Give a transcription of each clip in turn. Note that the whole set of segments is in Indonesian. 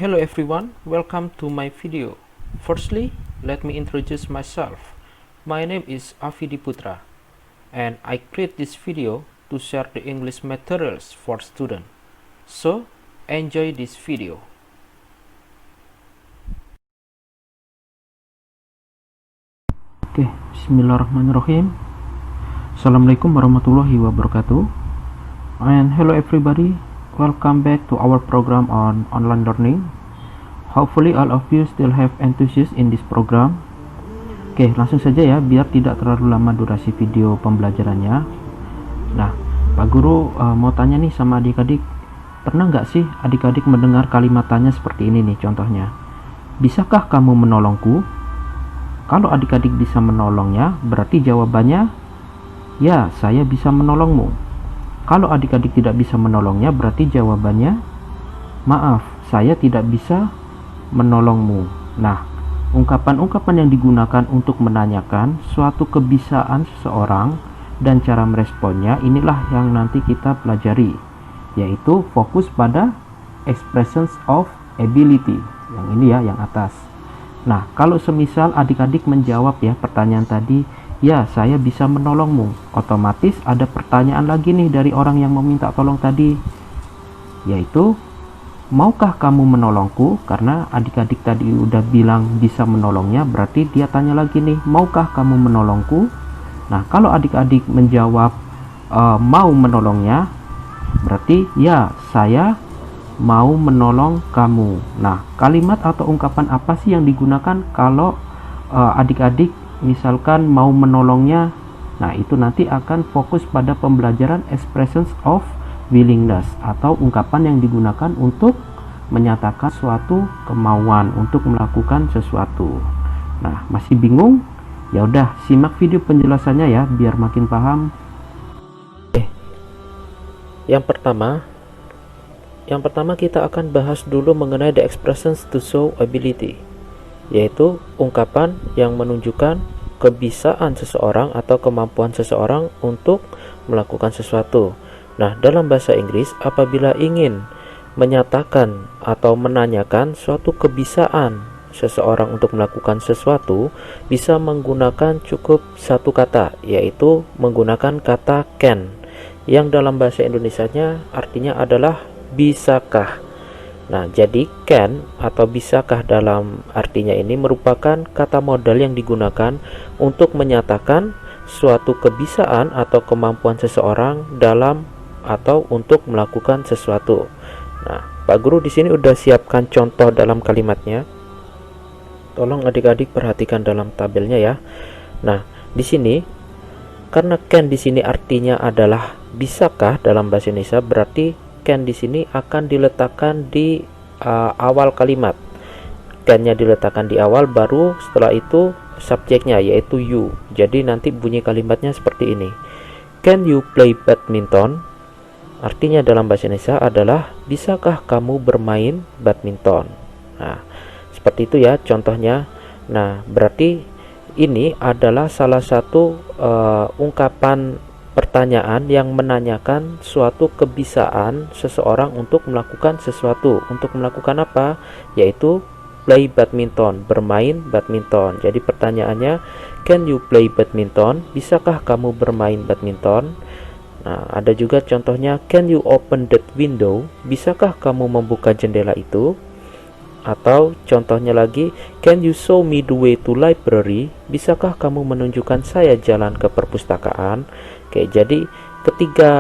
Hello everyone, welcome to my video. Firstly, let me introduce myself. My name is Afidi Putra and I create this video to share the English materials for students. So, enjoy this video. Oke, bismillahirrahmanirrahim. Assalamualaikum warahmatullahi wabarakatuh. And hello everybody. Welcome back to our program on online learning. Hopefully all of you still have enthusiasm in this program. Oke, langsung saja ya, biar tidak terlalu lama durasi video pembelajarannya. Nah, Pak Guru mau tanya nih sama adik-adik, pernah nggak sih adik-adik mendengar kalimat tanya seperti ini nih contohnya? Bisakah kamu menolongku? Kalau adik-adik bisa menolongnya, berarti jawabannya, ya, saya bisa menolongmu. Kalau adik-adik tidak bisa menolongnya, berarti jawabannya, maaf, saya tidak bisa menolongmu. Nah, ungkapan-ungkapan yang digunakan untuk menanyakan suatu kebisaan seseorang dan cara meresponnya, inilah yang nanti kita pelajari, yaitu fokus pada expressions of ability. Yang ini ya, yang atas. Nah, kalau semisal adik-adik menjawab ya pertanyaan tadi, ya, saya bisa menolongmu. Otomatis ada pertanyaan lagi nih dari orang yang meminta tolong tadi, yaitu, maukah kamu menolongku? Karena adik-adik tadi udah bilang bisa menolongnya, berarti dia tanya lagi nih, maukah kamu menolongku? Nah, kalau adik-adik menjawab mau menolongnya, berarti ya, saya mau menolong kamu. Nah, kalimat atau ungkapan apa sih yang digunakan kalau adik-adik misalkan mau menolongnya? Nah, itu nanti akan fokus pada pembelajaran expressions of willingness atau ungkapan yang digunakan untuk menyatakan suatu kemauan untuk melakukan sesuatu. Nah, masih bingung? Ya udah, simak video penjelasannya ya biar makin paham. Yang pertama kita akan bahas dulu mengenai the expressions to show ability, yaitu ungkapan yang menunjukkan kebisaan seseorang atau kemampuan seseorang untuk melakukan sesuatu. Nah, dalam bahasa Inggris, apabila ingin menyatakan atau menanyakan suatu kebisaan seseorang untuk melakukan sesuatu, bisa menggunakan cukup satu kata, yaitu menggunakan kata can, yang dalam bahasa Indonesianya artinya adalah bisakah. Nah, jadi can atau bisakah dalam artinya ini merupakan kata modal yang digunakan untuk menyatakan suatu kebisaan atau kemampuan seseorang dalam atau untuk melakukan sesuatu. Nah, Pak Guru di sini udah siapkan contoh dalam kalimatnya. Tolong adik-adik perhatikan dalam tabelnya ya. Nah, di sini karena can di sini artinya adalah bisakah dalam bahasa Indonesia, berarti can di sini akan diletakkan di awal kalimat. Can-nya diletakkan di awal, baru setelah itu subjeknya yaitu you. Jadi nanti bunyi kalimatnya seperti ini. Can you play badminton? Artinya dalam bahasa Indonesia adalah bisakah kamu bermain badminton? Nah, seperti itu ya contohnya. Nah, berarti ini adalah salah satu ungkapan pertanyaan yang menanyakan suatu kebisaan seseorang untuk melakukan sesuatu. Untuk melakukan apa? Yaitu play badminton, bermain badminton. Jadi pertanyaannya, can you play badminton? Bisakah kamu bermain badminton? Nah, ada juga contohnya, can you open that window? Bisakah kamu membuka jendela itu? Atau contohnya lagi, can you show me the way to library? Bisakah kamu menunjukkan saya jalan ke perpustakaan? Oke, jadi ketiga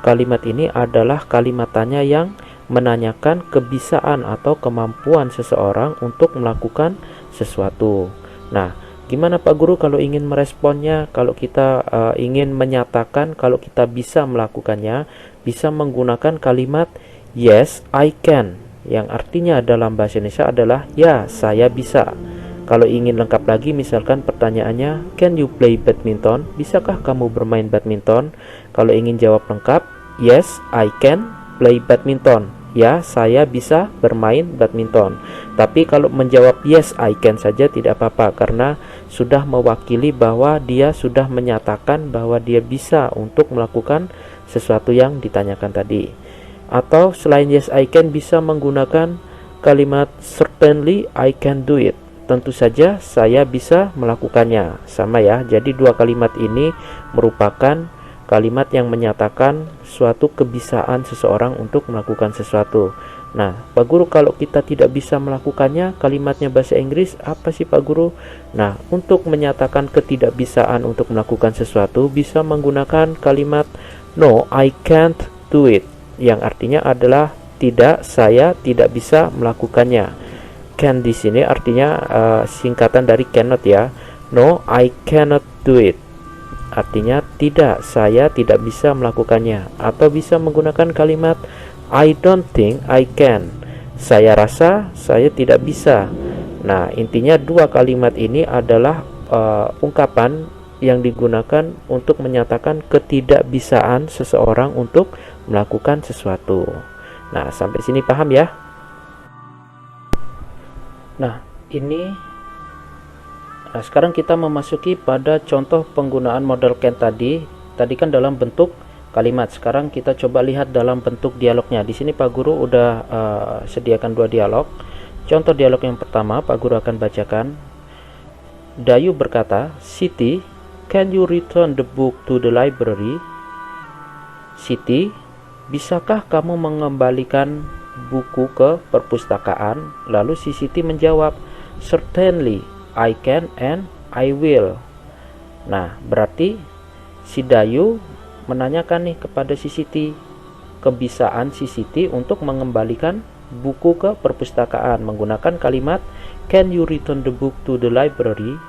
kalimat ini adalah kalimat tanya yang menanyakan kebisaan atau kemampuan seseorang untuk melakukan sesuatu. Nah, gimana Pak Guru kalau ingin meresponnya? Kalau kita ingin menyatakan kalau kita bisa melakukannya, bisa menggunakan kalimat yes, I can, yang artinya dalam bahasa Indonesia adalah ya, saya bisa. Kalau ingin lengkap lagi, misalkan pertanyaannya, can you play badminton? Bisakah kamu bermain badminton? Kalau ingin jawab lengkap, yes, I can play badminton. Ya, saya bisa bermain badminton. Tapi kalau menjawab yes, I can saja tidak apa-apa, karena sudah mewakili bahwa dia sudah menyatakan bahwa dia bisa untuk melakukan sesuatu yang ditanyakan tadi. Atau selain yes, I can, bisa menggunakan kalimat certainly I can do it. Tentu saja saya bisa melakukannya. Sama ya. Jadi dua kalimat ini merupakan kalimat yang menyatakan suatu kebisaan seseorang untuk melakukan sesuatu. Nah, Pak Guru, kalau kita tidak bisa melakukannya, kalimatnya bahasa Inggris apa sih Pak Guru? Nah, untuk menyatakan ketidakbisaan untuk melakukan sesuatu bisa menggunakan kalimat no, I can't do it, yang artinya adalah tidak, saya tidak bisa melakukannya. Can di sini artinya singkatan dari cannot ya. No, I cannot do it. Artinya tidak, saya tidak bisa melakukannya. Atau bisa menggunakan kalimat I don't think I can. Saya rasa saya tidak bisa. Nah, intinya dua kalimat ini adalah ungkapan yang digunakan untuk menyatakan ketidakbisaan seseorang untuk melakukan sesuatu. Nah, sampai sini paham ya? Nah, sekarang kita memasuki pada contoh penggunaan model can tadi. Tadi kan dalam bentuk kalimat. Sekarang kita coba lihat dalam bentuk dialognya. Di sini Pak Guru udah sediakan dua dialog. Contoh dialog yang pertama Pak Guru akan bacakan. Dayu berkata, "Siti, can you return the book to the library?" Siti, bisakah kamu mengembalikan buku ke perpustakaan? Lalu si Siti menjawab, "Certainly, I can and I will." Nah, berarti si Dayu menanyakan nih kepada si Siti kebisaan si Siti untuk mengembalikan buku ke perpustakaan menggunakan kalimat can you return the book to the library?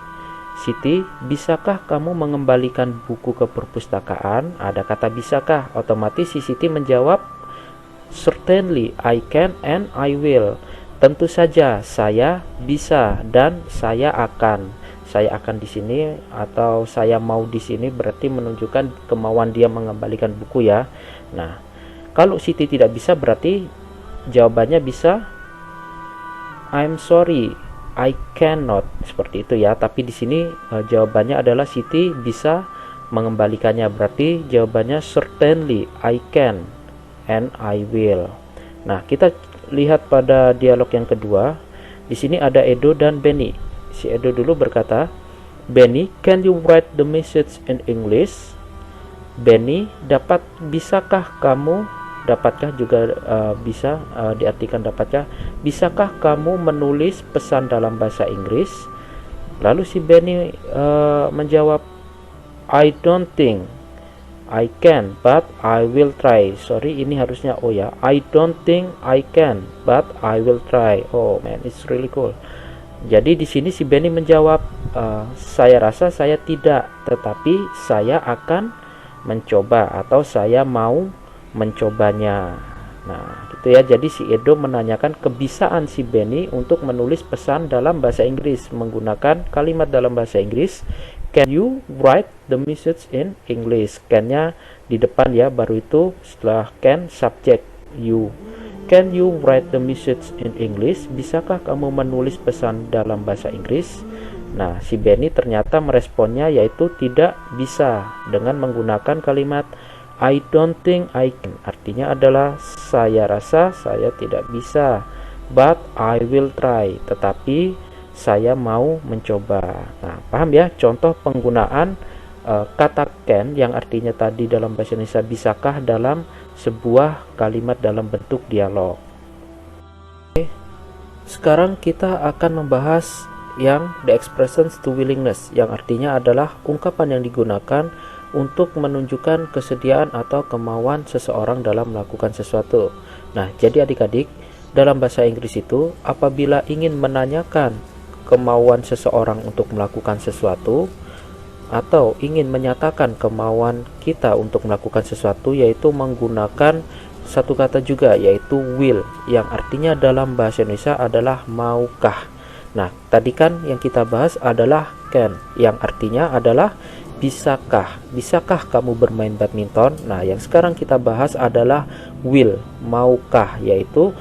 Siti, bisakah kamu mengembalikan buku ke perpustakaan? Ada kata bisakah, otomatis si Siti menjawab certainly I can and I will. Tentu saja saya bisa dan saya akan. Saya akan di sini atau saya mau di sini berarti menunjukkan kemauan dia mengembalikan buku ya. Nah, kalau Siti tidak bisa berarti jawabannya bisa I'm sorry, I cannot, seperti itu ya. Tapi di sini jawabannya adalah Siti bisa mengembalikannya, berarti jawabannya certainly I can and I will. Nah, kita lihat pada dialog yang kedua. Di sini ada Edo dan Benny. Si Edo dulu berkata, "Benny, can you write the message in English?" Benny, bisakah kamu, dapatkah juga bisa diartikan dapatkah, bisakah kamu menulis pesan dalam bahasa Inggris? Lalu si Benny menjawab, "I don't think I can, but I will try." Sorry, ini harusnya oh ya. I don't think I can, but I will try. Oh man, it's really cool. Jadi di sini si Benny menjawab, saya rasa saya tidak, tetapi saya akan mencoba atau saya mau mencobanya. Nah, gitu ya. Jadi si Edo menanyakan kebisaan si Benny untuk menulis pesan dalam bahasa Inggris menggunakan kalimat dalam bahasa Inggris. Can you write the message in English? Can-nya di depan ya, baru itu setelah can subject you. Can you write the message in English? Bisakah kamu menulis pesan dalam bahasa Inggris? Nah, si Benny ternyata meresponnya yaitu tidak bisa dengan menggunakan kalimat I don't think I can. Artinya adalah saya rasa saya tidak bisa. But I will try. Tetapi saya mau mencoba. Nah, paham ya contoh penggunaan kata can yang artinya tadi dalam bahasa Indonesia bisakah dalam sebuah kalimat dalam bentuk dialog. Oke. Sekarang kita akan membahas yang the expressions to willingness, yang artinya adalah ungkapan yang digunakan untuk menunjukkan kesediaan atau kemauan seseorang dalam melakukan sesuatu. Nah, jadi adik-adik, dalam bahasa Inggris itu apabila ingin menanyakan kemauan seseorang untuk melakukan sesuatu atau ingin menyatakan kemauan kita untuk melakukan sesuatu, yaitu menggunakan satu kata juga yaitu will, yang artinya dalam bahasa Indonesia adalah maukah. Nah, tadi kan yang kita bahas adalah can, yang artinya adalah bisakah. Bisakah kamu bermain badminton? Nah, yang sekarang kita bahas adalah will, maukah, yaitu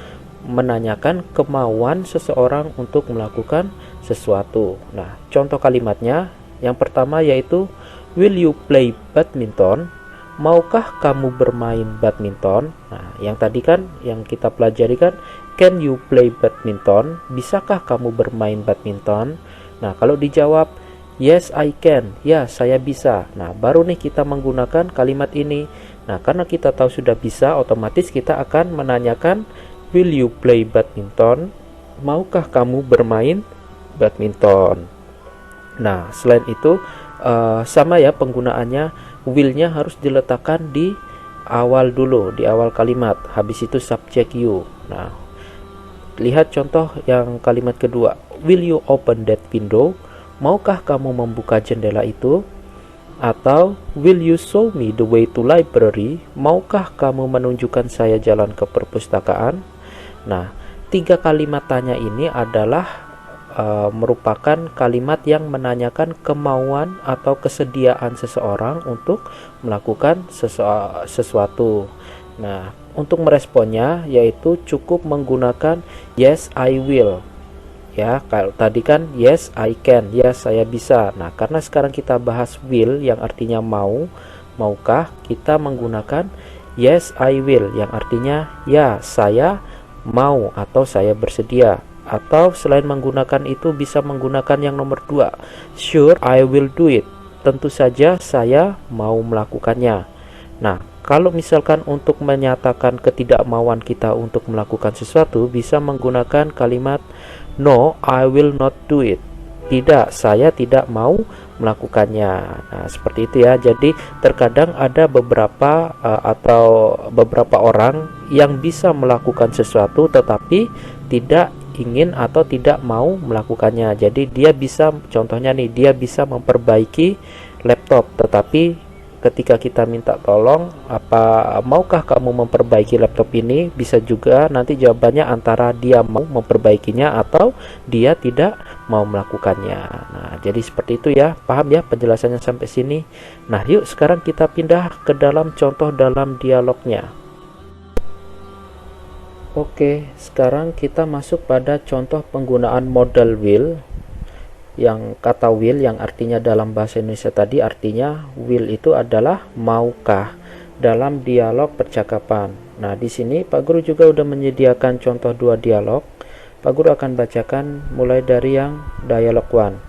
menanyakan kemauan seseorang untuk melakukan sesuatu. Nah, contoh kalimatnya yang pertama yaitu will you play badminton? maukah kamu bermain badminton? Nah, yang tadi kan yang kita pelajari kan, can you play badminton? Bisakah kamu bermain badminton? Nah, kalau dijawab yes I can, ya saya bisa. Nah, baru nih kita menggunakan kalimat ini. Nah, karena kita tahu sudah bisa, otomatis kita akan menanyakan will you play badminton? Maukah kamu bermain badminton? Nah, selain itu sama ya penggunaannya, will-nya harus diletakkan di awal dulu, di awal kalimat, habis itu subject you. Nah, lihat contoh yang kalimat kedua, will you open that window? Maukah kamu membuka jendela itu? Atau will you show me the way to library? Maukah kamu menunjukkan saya jalan ke perpustakaan? Nah, tiga kalimat tanya ini adalah merupakan kalimat yang menanyakan kemauan atau kesediaan seseorang untuk melakukan sesuatu. Nah, untuk meresponnya yaitu cukup menggunakan yes I will. Ya, kalau tadi kan yes I can, ya saya bisa. Nah, karena sekarang kita bahas will yang artinya mau, maukah, kita menggunakan yes I will yang artinya ya saya mau atau saya bersedia. Atau selain menggunakan itu bisa menggunakan yang nomor 2, sure I will do it, tentu saja saya mau melakukannya. Nah, kalau misalkan untuk menyatakan ketidakmauan kita untuk melakukan sesuatu, bisa menggunakan kalimat no I will not do it, tidak, saya tidak mau melakukannya. Nah, seperti itu ya. Jadi terkadang ada beberapa beberapa orang yang bisa melakukan sesuatu tetapi tidak ingin atau tidak mau melakukannya. Jadi dia bisa, contohnya nih, dia bisa memperbaiki laptop, tetapi ketika kita minta tolong, maukah kamu memperbaiki laptop ini, bisa juga nanti jawabannya antara dia mau memperbaikinya atau dia tidak mau melakukannya. Nah, jadi seperti itu ya. Paham ya penjelasannya sampai sini? Nah, yuk sekarang kita pindah ke dalam contoh dalam dialognya. Oke, sekarang kita masuk pada contoh penggunaan modal will. Yang kata will yang artinya dalam bahasa Indonesia tadi artinya will itu adalah maukah dalam dialog percakapan. Nah, di sini Pak Guru juga udah menyediakan contoh 2 dialog. Pak Guru akan bacakan mulai dari yang dialog 1.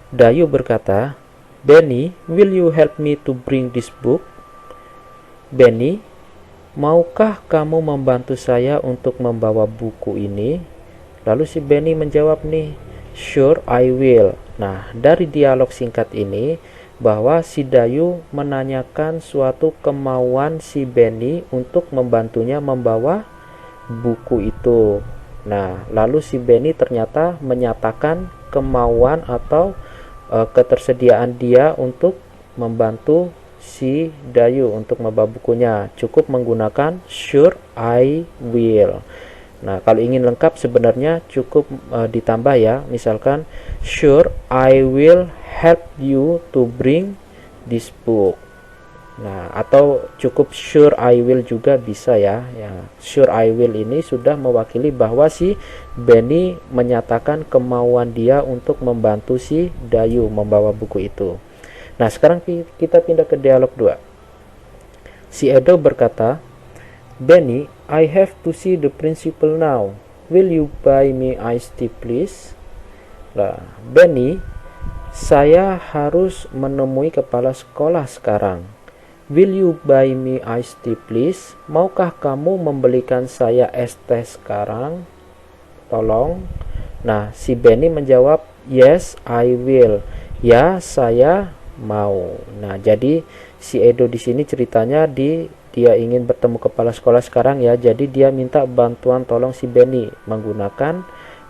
Dayu berkata, "Benny, will you help me to bring this book?" Benny, maukah kamu membantu saya untuk membawa buku ini? Lalu si Benny menjawab nih, sure I will. Nah, dari dialog singkat ini bahwa si Dayu menanyakan suatu kemauan si Benny untuk membantunya membawa buku itu. Nah, lalu si Benny ternyata menyatakan kemauan atau ketersediaan dia untuk membantu si Dayu untuk membawa bukunya. Cukup menggunakan sure I will. Nah, kalau ingin lengkap sebenarnya cukup ditambah ya. Misalkan sure I will help you to bring this book. Nah, atau cukup sure I will juga bisa ya. Sure I will ini sudah mewakili bahwa si Benny menyatakan kemauan dia untuk membantu si Dayu membawa buku itu. Nah, sekarang kita pindah ke dialog 2. Si Edo berkata, "Benny, I have to see the principal now. Will you buy me iced tea please?" Nah, Benny, saya harus menemui kepala sekolah sekarang. Will you buy me iced tea please? Maukah kamu membelikan saya es teh sekarang? Tolong. Nah, si Benny menjawab, yes, I will. Ya, saya mau. Nah, jadi si Edo di sini ceritanya dia ingin bertemu kepala sekolah sekarang ya. Jadi dia minta bantuan tolong si Benny menggunakan,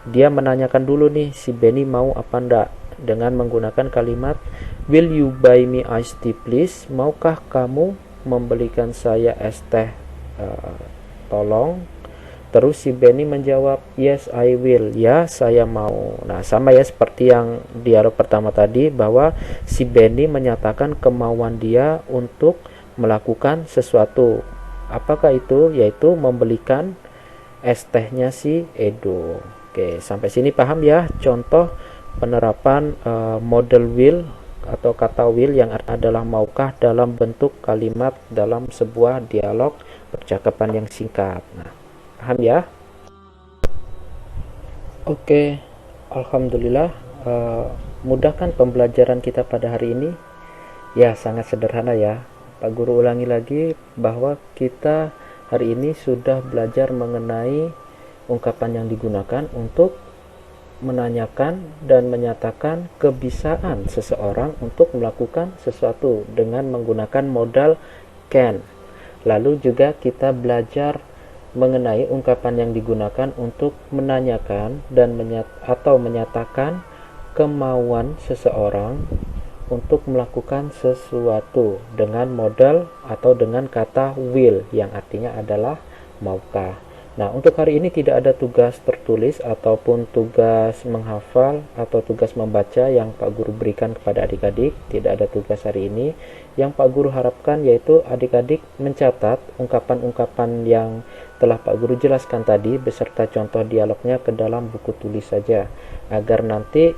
dia menanyakan dulu nih si Benny mau apa enggak dengan menggunakan kalimat will you buy me iced tea please? Maukah kamu membelikan saya es teh tolong? Terus si Benny menjawab yes I will, ya saya mau. Nah, sama ya seperti yang dialog pertama tadi bahwa si Benny menyatakan kemauan dia untuk melakukan sesuatu. Apakah itu? Yaitu membelikan es tehnya si Edo. Oke, sampai sini paham ya contoh penerapan model will atau kata will yang adalah maukah dalam bentuk kalimat dalam sebuah dialog percakapan yang singkat. Nah, paham ya? Oke, alhamdulillah, mudahkan pembelajaran kita pada hari ini. Ya, sangat sederhana ya. Pak Guru ulangi lagi bahwa kita hari ini sudah belajar mengenai ungkapan yang digunakan untuk menanyakan dan menyatakan kebisaan seseorang untuk melakukan sesuatu dengan menggunakan modal can. Lalu juga kita belajar mengenai ungkapan yang digunakan untuk menanyakan dan menyatakan kemauan seseorang untuk melakukan sesuatu dengan modal atau dengan kata will yang artinya adalah maukah. Nah, untuk hari ini tidak ada tugas tertulis ataupun tugas menghafal atau tugas membaca yang Pak Guru berikan kepada adik-adik. Tidak ada tugas hari ini. Yang Pak Guru harapkan yaitu adik-adik mencatat ungkapan-ungkapan yang telah Pak Guru jelaskan tadi beserta contoh dialognya ke dalam buku tulis saja, agar nanti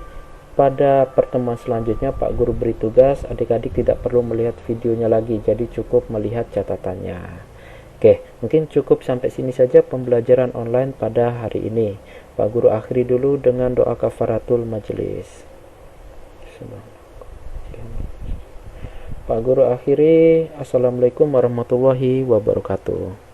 pada pertemuan selanjutnya Pak Guru beri tugas, adik-adik tidak perlu melihat videonya lagi, jadi cukup melihat catatannya. Oke, mungkin cukup sampai sini saja pembelajaran online pada hari ini. Pak Guru akhiri dulu dengan doa kafaratul majelis. Pak Guru akhiri, Assalamualaikum warahmatullahi wabarakatuh.